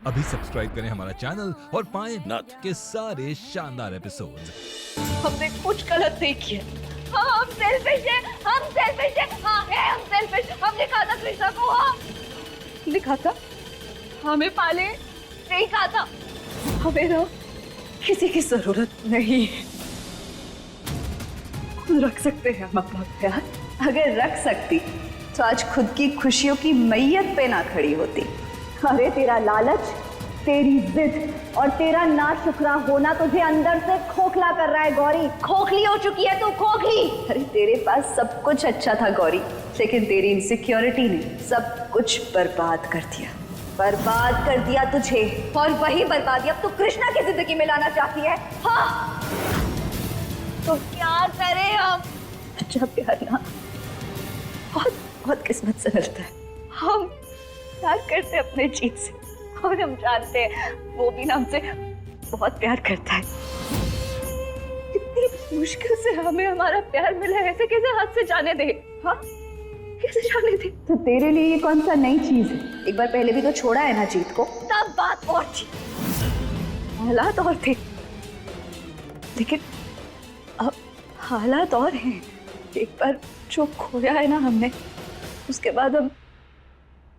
अभी सब्सक्राइब करें हमारा चैनल और पाएं नथ के सारे शानदार एपिसोड्स। हमने कुछ गलत नहीं किया। हाँ, हम सेल्फिश हैं, हम सेल्फिश हैं, हाँ है हम सेल्फिश। हमने कहा था कृष्णा को, हाँ हमने कहा था हमें पाले, नहीं कहा था हमें ना किसी की जरूरत नहीं। खुद रख सकते हैं हम अपना प्यार। अगर रख सकती तो आज खुद की खुशियों की मैयत पे ना खड़ी होती। अरे तेरा लालच, तेरी जिद और तेरा नाशुक्रा होना तुझे अंदर से खोखला कर रहा है गौरी। खोखली हो चुकी है तू, खोखली। अरे तेरे पास सब कुछ अच्छा था गौरी, लेकिन तेरी इनसिक्योरिटी ने सब कुछ बर्बाद कर दिया। बर्बाद कर दिया तुझे, और वही बर्बादी अब तू कृष्णा की जिंदगी में लाना चाहती है। हाँ तो क्या करें हम? अच्छा प्यार ना बहुत बहुत किस्मत से मिलता है। हम प्यार करते अपने जीत से, और हम जानते हैं वो भी ना हमसे बहुत प्यार करता है। कितनी मुश्किल से हमें हमारा प्यार मिला है, ऐसे कैसे हाथ से जाने दे? हाँ कैसे जाने दे? तो तेरे लिए ये कौन सा नई चीज है? एक बार पहले भी तो छोड़ा है ना जीत को। तब बात और थी, हालात और थे, लेकिन अब हालात और हैं। एक बार जो खोया है ना हमने, उसके बाद हम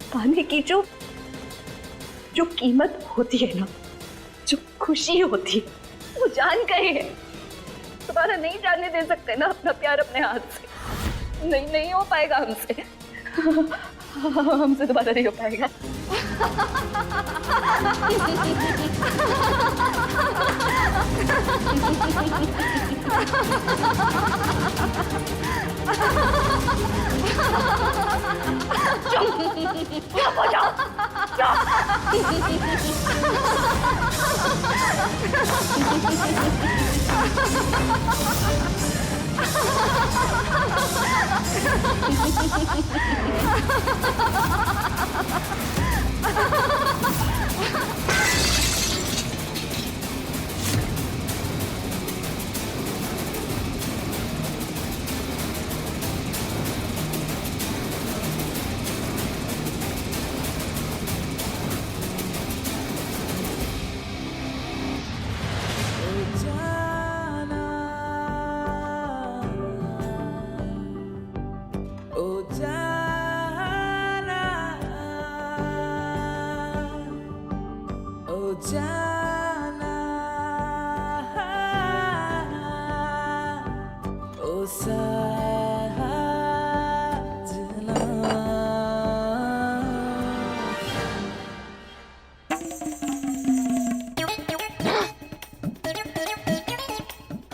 पाने की जो कीमत होती है ना, जो खुशी होती है, वो जान गए हैं। दोबारा नहीं जाने दे सकते ना अपना प्यार अपने हाथ से। नहीं हो पाएगा हमसे। हमसे दोबारा नहीं हो पाएगा। चुप हो जाओ,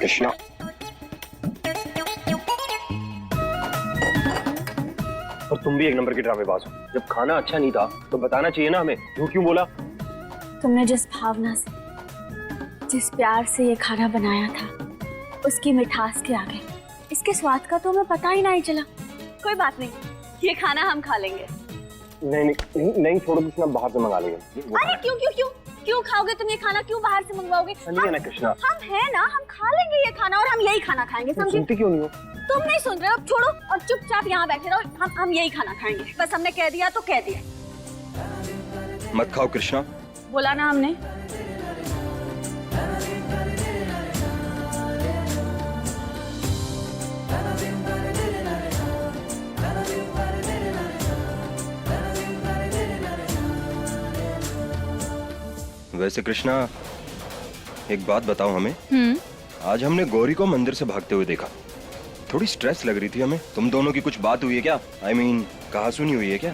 कृष्णा, और तुम भी एक नंबर की ड्रामेबाज हो। जब खाना अच्छा नहीं था तो बताना चाहिए ना हमें, झूठ क्यों बोला? तुमने जिस भावना से, जिस प्यार से ये खाना बनाया था, उसकी मिठास के आगे इसके स्वाद का तो हमें पता ही नहीं चला। कोई बात नहीं, ये खाना हम खा लेंगे। नहीं छोड़ो कृष्णा, बाहर से मंगा लेंगे। अरे क्यों खाओगे तुम ये खाना? क्यों बाहर से मंगवाओगे? नहीं है ना कृष्णा, हम है ना, हम खा लेंगे ये खाना, और हम यही खाना खाएंगे। समझे? सुनती क्यों नहीं हो? तुम नहीं सुन रहे हो? छोड़ो और चुपचाप यहाँ बैठे रहो। हम यही खाना खाएंगे, बस हमने कह दिया तो कह दिया। मत खाओ कृष्णा। बोला ना हमने। वैसे कृष्णा, एक बात बताओ हमें। आज हमने गौरी को मंदिर से भागते हुए देखा। थोड़ी स्ट्रेस लग रही थी हमें। तुम दोनों की कुछ बात हुई है क्या? I mean, कहासुनी हुई है क्या?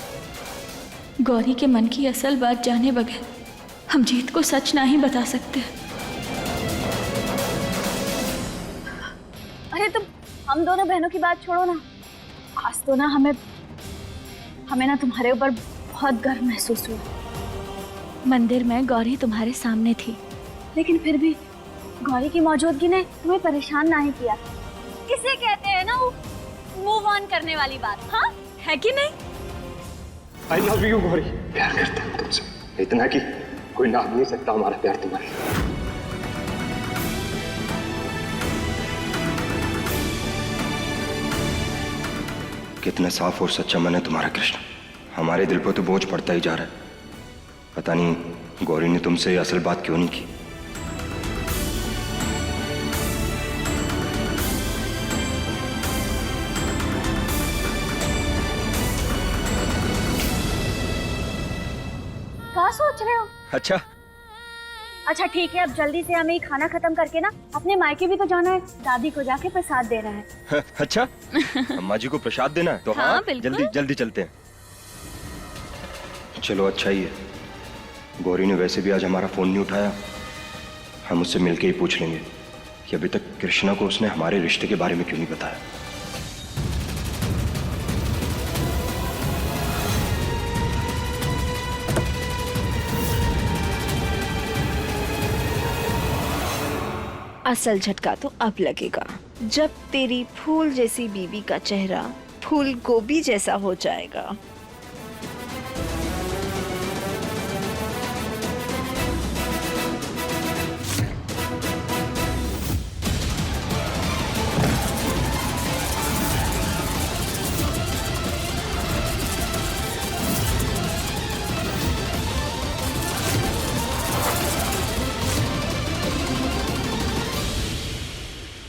गौरी के मन की असल बात जाने बगैर हम जीत को सच नहीं बता सकते। अरे तुम हम दोनों बहनों की बात छोड़ो ना। आज तो ना हमें ना तुम्हारे ऊपर बहुत गर्व महसूस हुआ। मंदिर में गौरी तुम्हारे सामने थी, लेकिन फिर भी गौरी की मौजूदगी ने तुम्हें परेशान नहीं किया। इसे कहते हैं ना वो मूव ऑन करने वाली बात। हाँ है कि नहीं? I love you Gauri. प्यार करता हूँ तुमसे, इतना कि कोई नाप नहीं सकता हमारा प्यार तुम्हारे। कितना साफ और सच्चा मन है तुम्हारा कृष्ण। हमारे दिल पर तो बोझ पड़ता ही जा रहा है। पता नहीं गौरी ने तुमसे ये असल बात क्यों नहीं की? क्या सोच रहे हो? अच्छा, अच्छा ठीक है, अब जल्दी से हमें खाना खत्म करके ना अपने मायके भी तो जाना है। दादी को जाके प्रसाद देना है। अच्छा, अम्मा जी को प्रसाद देना है तो हाँ, बिल्कुल। जल्दी जल्दी चलते हैं। चलो अच्छा ही है, गौरी ने वैसे भी आज हमारा फोन नहीं उठाया। हम उससे मिलके ही पूछ लेंगे कि अभी तक कृष्णा को उसने हमारे रिश्ते के बारे में क्यों नहीं बताया। असल झटका तो अब लगेगा जब तेरी फूल जैसी बीवी का चेहरा फूल गोभी जैसा हो जाएगा।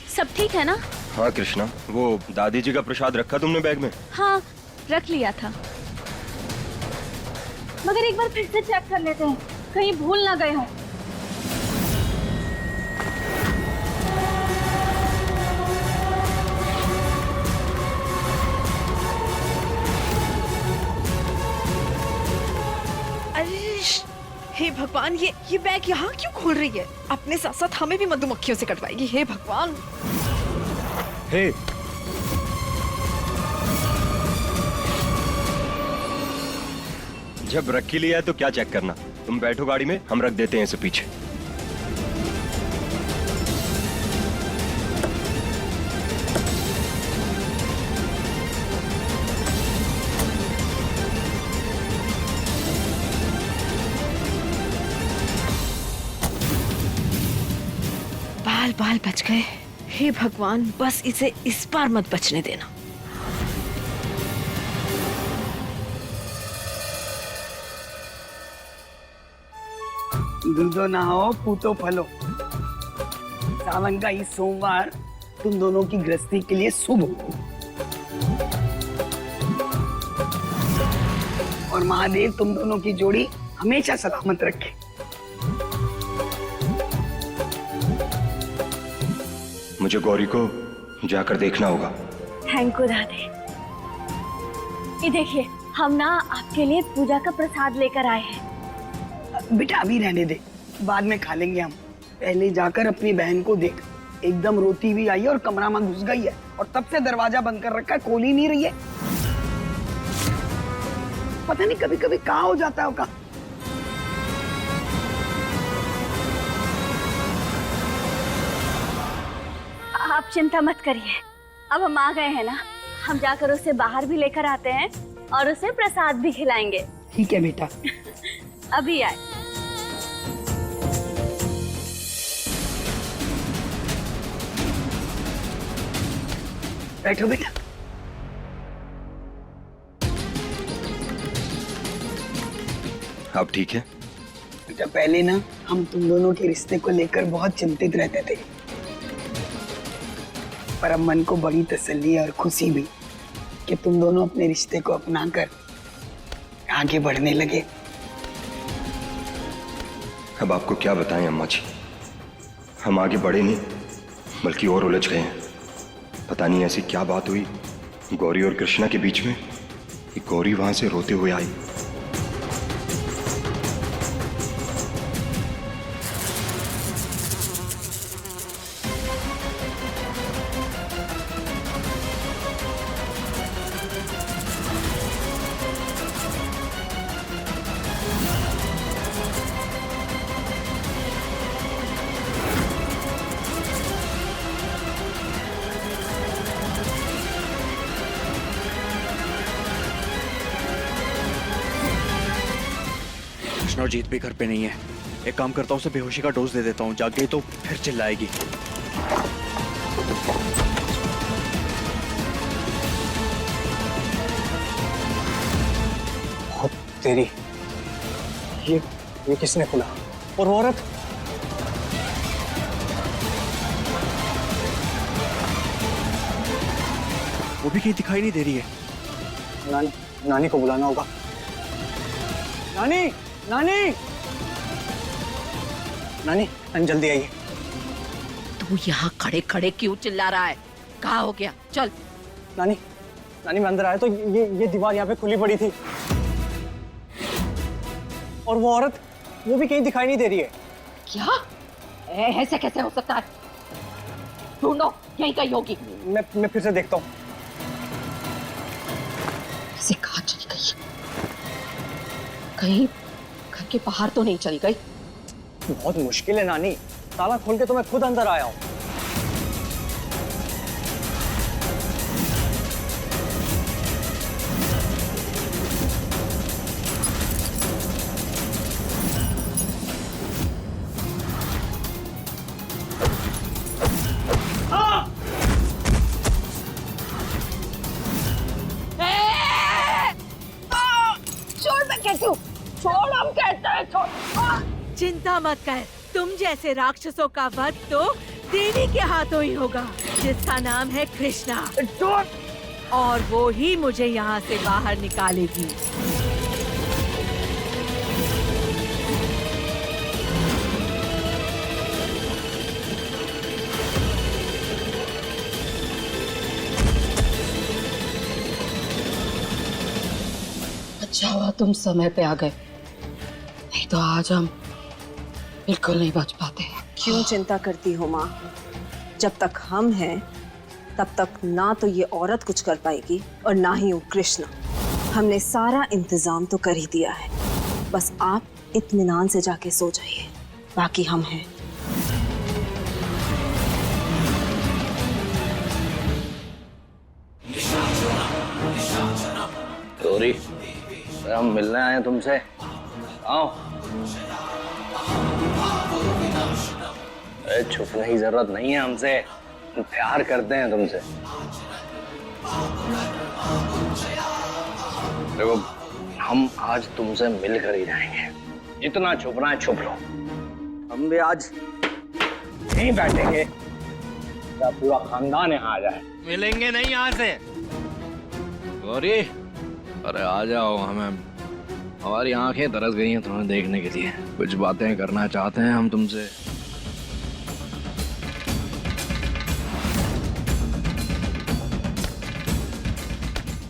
सब ठीक है ना? हाँ कृष्णा, वो दादी जी का प्रसाद रखा तुमने बैग में? हाँ, रख लिया था। मगर एक बार फिर से चेक कर लेते हैं, कहीं भूल ना गए हों। अरे हे भगवान, ये बैग यहाँ क्यों खोल रही है? अपने साथ साथ हमें भी मधुमक्खियों से कटवाएगी। हे भगवान। हे, जब रख ही लिया है तो क्या चेक करना? तुम बैठो गाड़ी में, हम रख देते हैं इसे पीछे। बाल बाल बच गए। हे भगवान, बस इसे इस बार मत बचने देना। दूधो नहाओ पूतो फलो। सावन का इस सोमवार तुम दोनों की गृहस्थी के लिए शुभ हो और महादेव तुम दोनों की जोड़ी हमेशा सलामत रखे। मुझे गौरी को जाकर देखना होगा। थैंक यू दादी। ये देखिए, हम ना आपके लिए पूजा का प्रसाद लेकर आए हैं। बेटा अभी रहने दे, बाद में खा लेंगे हम। पहले जाकर अपनी बहन को देख, एकदम रोती हुई आई है और कमरा में घुस गई है और तब से दरवाजा बंद कर रखा है, खोल ही नहीं रही है। पता नहीं कभी कभी कहाँ हो जाता होगा। आप चिंता मत करिए, अब हम आ गए हैं ना, हम जाकर उसे बाहर भी लेकर आते हैं और उसे प्रसाद भी खिलाएंगे। ठीक है बेटा। अभी आए। बैठो बेटा। अब ठीक है? बेटा पहले ना हम तुम दोनों के रिश्ते को लेकर बहुत चिंतित रहते थे, पर अब मन को बड़ी तसल्ली और खुशी भी कि तुम दोनों अपने रिश्ते को अपनाकर आगे बढ़ने लगे। अब आपको क्या बताएं अम्मा जी, हम आगे बढ़े नहीं बल्कि और उलझ गए हैं। पता नहीं ऐसी क्या बात हुई गौरी और कृष्णा के बीच में कि गौरी वहां से रोते हुए आई। कृष्णा और जीत भी घर पे नहीं है। एक काम करता हूँ, उसे बेहोशी का डोज दे देता हूँ, जाग गई तो फिर चिल्लाएगी। तेरी ये किसने खुला? और वो औरत? वो भी कहीं दिखाई नहीं दे रही है। नानी को बुलाना होगा। नानी, नानी, नानी, जल्दी आइए। तू यहाँ खड़े खड़े क्यों चिल्ला रहा है? कहाँ हो गया? चल। नानी, नानी मैं अंदर आया तो ये दीवार यहाँ पे खुली पड़ी थी और वो औरत वो भी कहीं दिखाई नहीं दे रही है। क्या? ऐसे कैसे हो सकता है? ढूंढो, यहीं कहीं होगी। मैं फिर से देखता हूँ। ऐसे कहाँ चली गई? कहीं घर के बाहर तो नहीं चली गई? बहुत मुश्किल है नानी, ताला खोल के तो मैं खुद अंदर आया हूँ। चिंता मत कर, तुम जैसे राक्षसों का वध तो देवी के हाथों ही होगा, जिसका नाम है कृष्णा, और वो ही मुझे यहाँ से बाहर निकालेगी। अच्छा हुआ तुम समय पे आ गए, नहीं तो आज हम बिल्कुल नहीं बच पाते। क्यों चिंता करती हो माँ? जब तक हम हैं तब तक ना तो ये औरत कुछ कर पाएगी और ना ही वो कृष्णा। हमने सारा इंतजाम तो कर ही दिया है, बस आप इत्मीनान से जाके सो जाइए, बाकी हम हैं। गौरी, हम मिलने आए हैं तुमसे, आओ। छुपने की जरूरत नहीं है हमसे, हम प्यार करते हैं तुमसे। देखो, हम आज तुमसे मिलकर ही जाएंगे, जितना छुपना है छुप लो। हम भी आज यहीं बैठेंगे जब पूरा खानदान यहाँ आ जाए। मिलेंगे नहीं यहाँ से। गौरी, अरे आ जाओ, हमारी आंखें तरस गई हैं तुम्हें देखने के लिए। कुछ बातें करना चाहते हैं हम तुमसे।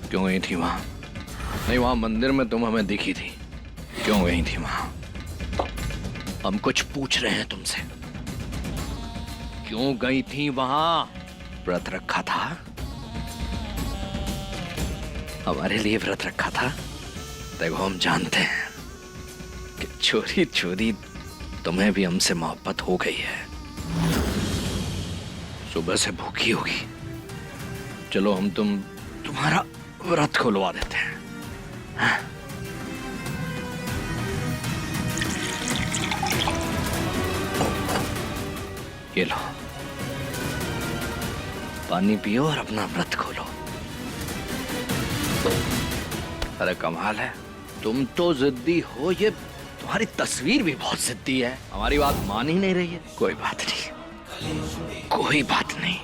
क्यों गई थी वहां? नहीं, वहां मंदिर में तुम हमें दिखी थी, क्यों गई थी वहां? हम कुछ पूछ रहे हैं तुमसे, क्यों गई थी वहां? व्रत रखा था, हमारे लिए व्रत रखा था। देखो, हम जानते हैं कि चोरी चोरी तुम्हें भी हमसे मोहब्बत हो गई है। सुबह से भूखी होगी, चलो हम तुम्हारा व्रत खुलवा देते हैं। हाँ? ये लो, पानी पियो और अपना व्रत खोलो। अरे कमाल है, तुम तो जिद्दी हो, ये तुम्हारी तस्वीर भी बहुत जिद्दी है, हमारी बात मान ही नहीं रही है। कोई बात नहीं, कोई बात नहीं।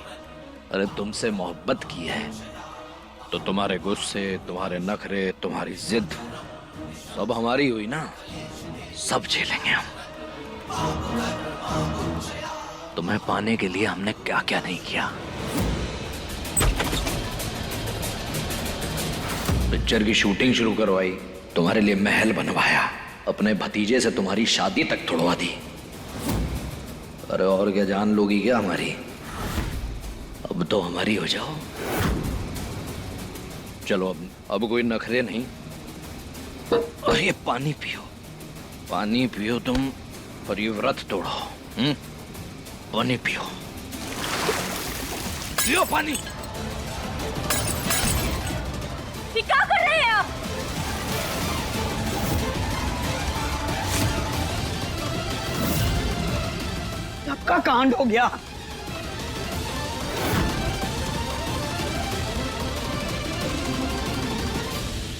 अरे तुमसे मोहब्बत की है तो तुम्हारे गुस्से, तुम्हारे नखरे, तुम्हारी जिद सब हमारी हुई ना, सब झेलेंगे हम। तुम्हें पाने के लिए हमने क्या क्या नहीं किया। पिक्चर की शूटिंग शुरू करवाई, तुम्हारे लिए महल बनवाया, अपने भतीजे से तुम्हारी शादी तक तुड़वा दी। अरे और क्या जान लोगी क्या हमारी? अब तो हमारी हो जाओ। चलो अब कोई नखरे नहीं, और ये पानी पियो, पानी पियो तुम, और ये व्रत तोड़ो। पानी पियो, पियो पानी। क्या कर रहे हैं आप? सबका कांड हो गया।